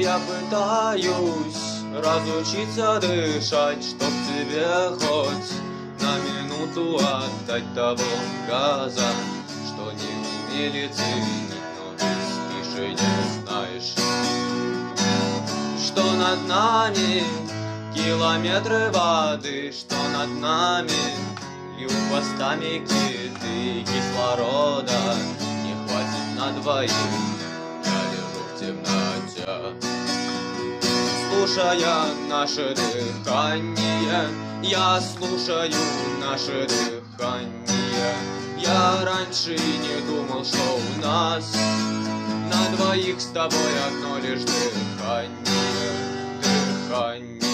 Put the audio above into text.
Я пытаюсь разучиться дышать, чтоб тебе хоть на минуту отдать того газа, что не умели ценить, но ты спишь и не знаешь, что над нами километры воды, что над нами льют хвостами киты. Кислорода не хватит на двоих, я лежу в темноте, слушая наше дыхание. Я слушаю наше дыхание. Я раньше и не думал, что у нас на двоих с тобой одно лишь дыхание, дыхание.